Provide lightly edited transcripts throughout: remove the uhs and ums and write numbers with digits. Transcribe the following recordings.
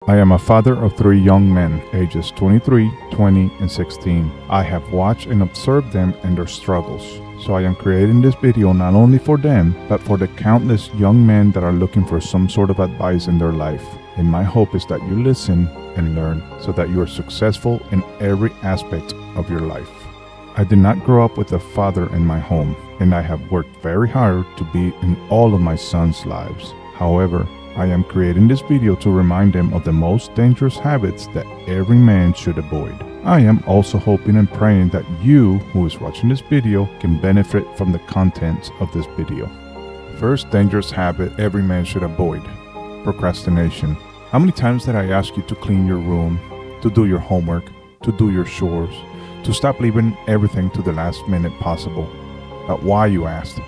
I am a father of 3 young men, ages 23, 20, and 16. I have watched and observed them and their struggles. So I am creating this video not only for them, but for the countless young men that are looking for some sort of advice in their life. And my hope is that you listen and learn so that you are successful in every aspect of your life. I did not grow up with a father in my home, and I have worked very hard to be in all of my sons' lives. However, I am creating this video to remind them of the most dangerous habits that every man should avoid. I am also hoping and praying that you, who is watching this video, can benefit from the contents of this video. First dangerous habit every man should avoid: procrastination. How many times did I ask you to clean your room, to do your homework, to do your chores, to stop leaving everything to the last minute possible? But why, you asked?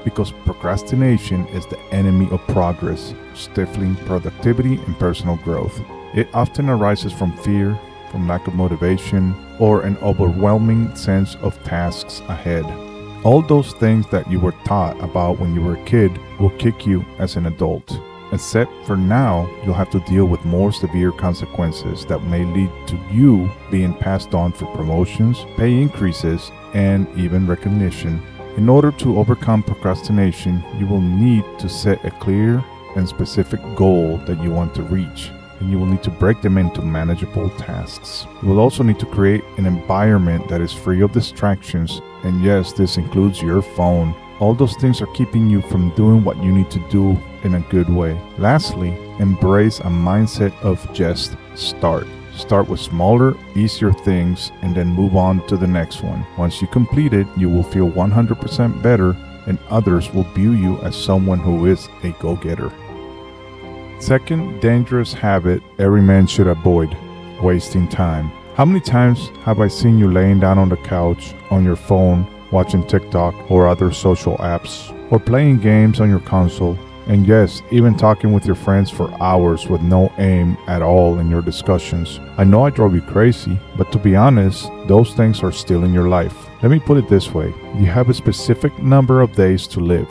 Because procrastination is the enemy of progress, stifling productivity and personal growth. It often arises from fear, from lack of motivation, or an overwhelming sense of tasks ahead. All those things that you were taught about when you were a kid will kick you as an adult. Except for now, you'll have to deal with more severe consequences that may lead to you being passed on for promotions, pay increases, and even recognition. In order to overcome procrastination, you will need to set a clear and specific goal that you want to reach, and you will need to break them into manageable tasks. You will also need to create an environment that is free of distractions, and yes, this includes your phone. All those things are keeping you from doing what you need to do in a good way. Lastly, embrace a mindset of just start. Start with smaller, easier things and then move on to the next one. Once you complete it, you will feel 100% better and others will view you as someone who is a go-getter. Second dangerous habit every man should avoid: wasting time. How many times have I seen you laying down on the couch, on your phone, watching TikTok or other social apps, or playing games on your console? And yes, even talking with your friends for hours with no aim at all in your discussions. I know I drove you crazy, but to be honest, those things are still in your life. Let me put it this way: you have a specific number of days to live.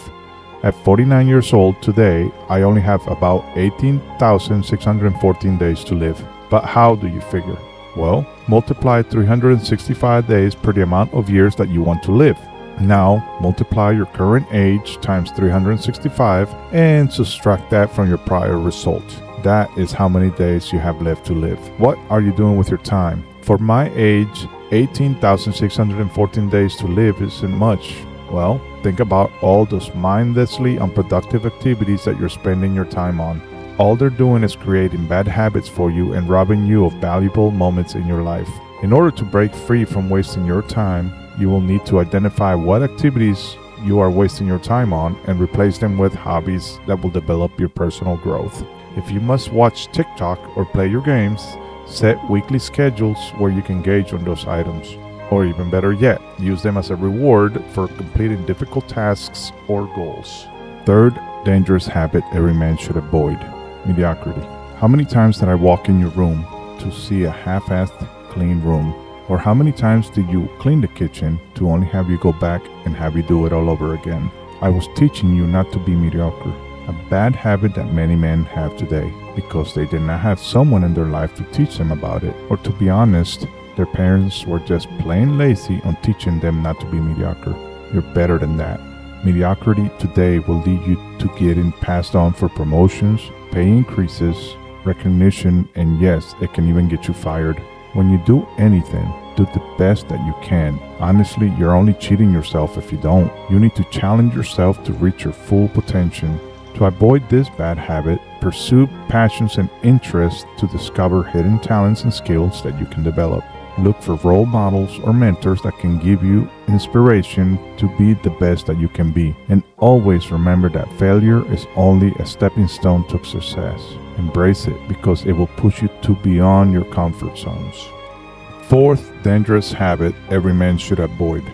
At 49 years old today, I only have about 18,614 days to live. But how do you figure? Well, multiply 365 days per the amount of years that you want to live. Now, multiply your current age times 365 and subtract that from your prior result. That is how many days you have left to live. What are you doing with your time? For my age, 18,614 days to live isn't much. Well, think about all those mindlessly unproductive activities that you're spending your time on. All they're doing is creating bad habits for you and robbing you of valuable moments in your life. In order to break free from wasting your time, you will need to identify what activities you are wasting your time on and replace them with hobbies that will develop your personal growth. If you must watch TikTok or play your games, set weekly schedules where you can gauge on those items. Or even better yet, use them as a reward for completing difficult tasks or goals. Third dangerous habit every man should avoid: mediocrity. How many times did I walk in your room to see a half-assed clean room? Or how many times did you clean the kitchen to only have you go back and have you do it all over again? I was teaching you not to be mediocre, a bad habit that many men have today because they did not have someone in their life to teach them about it. Or to be honest, their parents were just plain lazy on teaching them not to be mediocre. You're better than that. Mediocrity today will lead you to getting passed on for promotions, pay increases, recognition, and yes, it can even get you fired. When you do anything, do the best that you can. Honestly, you're only cheating yourself if you don't. You need to challenge yourself to reach your full potential. To avoid this bad habit, pursue passions and interests to discover hidden talents and skills that you can develop. Look for role models or mentors that can give you inspiration to be the best that you can be. And always remember that failure is only a stepping stone to success. Embrace it because it will push you to beyond your comfort zones. Fourth dangerous habit every man should avoid: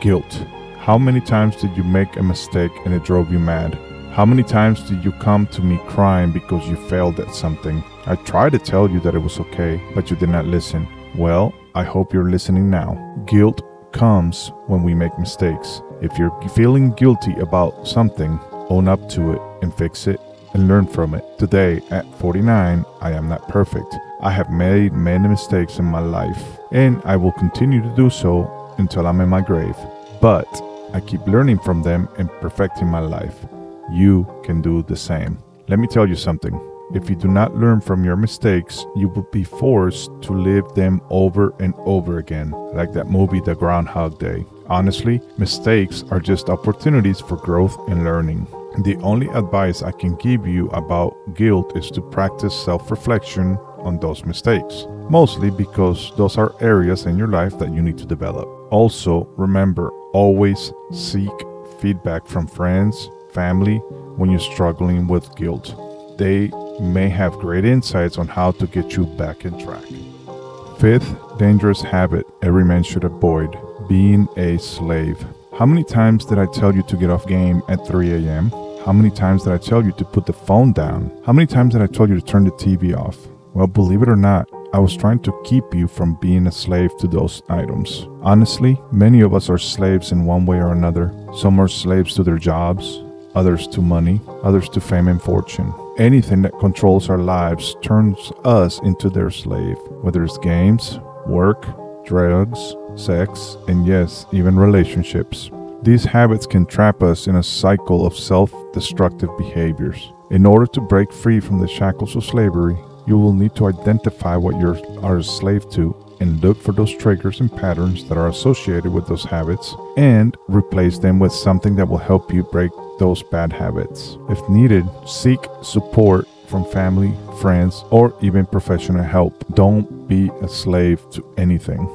guilt. How many times did you make a mistake and it drove you mad? How many times did you come to me crying because you failed at something? I tried to tell you that it was okay, but you did not listen. Well, I hope you're listening now. Guilt comes when we make mistakes. If you're feeling guilty about something, own up to it and fix it and learn from it. Today, at 49, I am not perfect. I have made many mistakes in my life, and I will continue to do so until I'm in my grave. But I keep learning from them and perfecting my life. You can do the same. Let me tell you something. If you do not learn from your mistakes, you will be forced to live them over and over again, like that movie, The Groundhog Day. Honestly, mistakes are just opportunities for growth and learning. The only advice I can give you about guilt is to practice self-reflection on those mistakes, mostly because those are areas in your life that you need to develop. Also, remember, always seek feedback from friends, family, when you're struggling with guilt. They may have great insights on how to get you back in track. Fifth dangerous habit every man should avoid: being a slave. How many times did I tell you to get off game at 3 a.m.? How many times did I tell you to put the phone down? How many times did I tell you to turn the TV off? Well, believe it or not, I was trying to keep you from being a slave to those items. Honestly, many of us are slaves in one way or another. Some are slaves to their jobs, others to money, others to fame and fortune. Anything that controls our lives turns us into their slave, whether it's games, work, drugs, sex, and yes, even relationships. These habits can trap us in a cycle of self-destructive behaviors. In order to break free from the shackles of slavery, you will need to identify what you are a slave to and look for those triggers and patterns that are associated with those habits and replace them with something that will help you break those bad habits. If needed, seek support from family, friends, or even professional help. Don't be a slave to anything.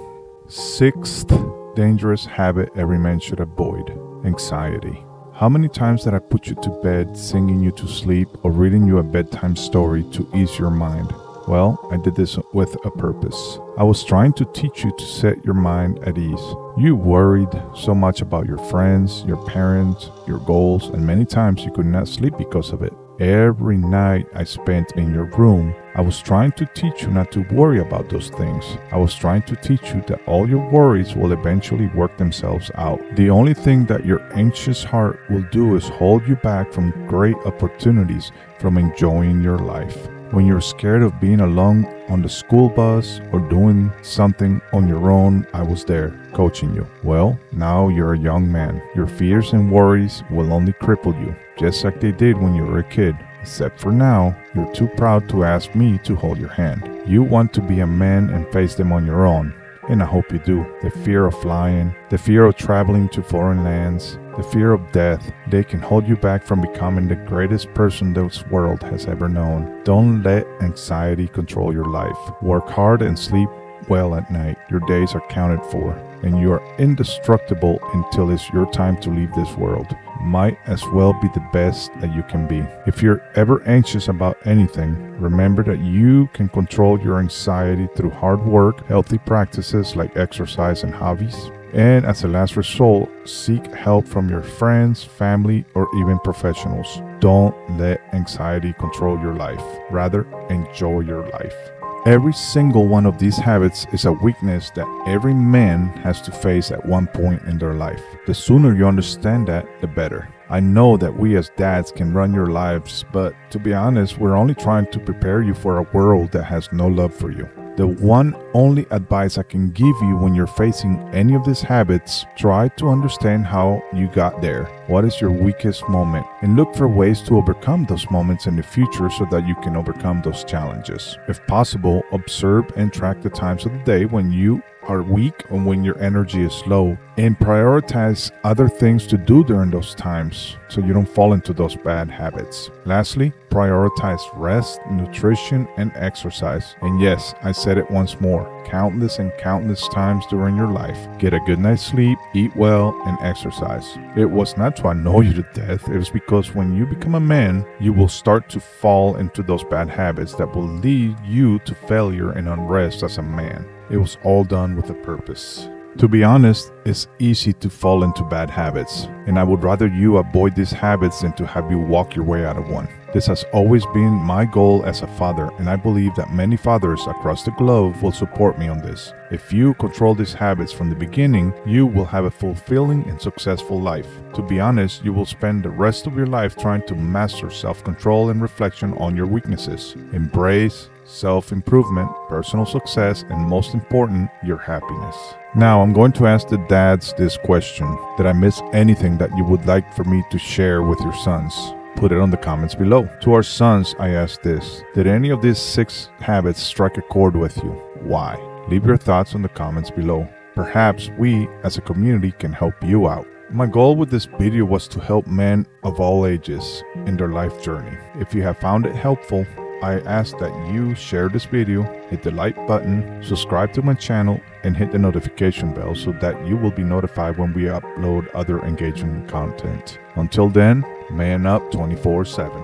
Sixth dangerous habit every man should avoid: anxiety. How many times did I put you to bed singing you to sleep or reading you a bedtime story to ease your mind? Well, I did this with a purpose. I was trying to teach you to set your mind at ease. You worried so much about your friends, your parents, your goals, and many times you could not sleep because of it. Every night I spent in your room, I was trying to teach you not to worry about those things. I was trying to teach you that all your worries will eventually work themselves out. The only thing that your anxious heart will do is hold you back from great opportunities, from enjoying your life. When you're scared of being alone on the school bus or doing something on your own, I was there, coaching you. Well, now you're a young man. Your fears and worries will only cripple you, just like they did when you were a kid. Except for now, you're too proud to ask me to hold your hand. You want to be a man and face them on your own, and I hope you do. The fear of flying, the fear of traveling to foreign lands, the fear of death, they can hold you back from becoming the greatest person this world has ever known. Don't let anxiety control your life. Work hard and sleep well at night. Your days are counted for, and you are indestructible until it's your time to leave this world. Might as well be the best that you can be. If you're ever anxious about anything, remember that you can control your anxiety through hard work, healthy practices like exercise and hobbies. And as a last result, seek help from your friends, family, or even professionals. Don't let anxiety control your life. Rather, enjoy your life. Every single one of these habits is a weakness that every man has to face at one point in their life. The sooner you understand that, the better. I know that we as dads can run your lives, but to be honest, we're only trying to prepare you for a world that has no love for you. The one only advice I can give you when you're facing any of these habits, try to understand how you got there. What is your weakest moment? And look for ways to overcome those moments in the future so that you can overcome those challenges. If possible, observe and track the times of the day when you are weak and when your energy is low, and prioritize other things to do during those times so you don't fall into those bad habits. Lastly, prioritize rest, nutrition, and exercise. And yes, I said it once more, countless and countless times during your life. Get a good night's sleep, eat well, and exercise. It was not to annoy you to death. It was because when you become a man, you will start to fall into those bad habits that will lead you to failure and unrest as a man. It was all done with a purpose. To be honest, it's easy to fall into bad habits, and I would rather you avoid these habits than to have you walk your way out of one. This has always been my goal as a father, and I believe that many fathers across the globe will support me on this. If you control these habits from the beginning, you will have a fulfilling and successful life. To be honest, you will spend the rest of your life trying to master self-control and reflection on your weaknesses. Embrace self-improvement, personal success, and most important, your happiness. Now, I'm going to ask the dads this question. Did I miss anything that you would like for me to share with your sons? Put it on the comments below. To our sons, I ask this. Did any of these 6 habits strike a chord with you? Why? Leave your thoughts in the comments below. Perhaps we, as a community, can help you out. My goal with this video was to help men of all ages in their life journey. If you have found it helpful, I ask that you share this video, hit the like button, subscribe to my channel, and hit the notification bell so that you will be notified when we upload other engaging content. Until then, man up 24/7.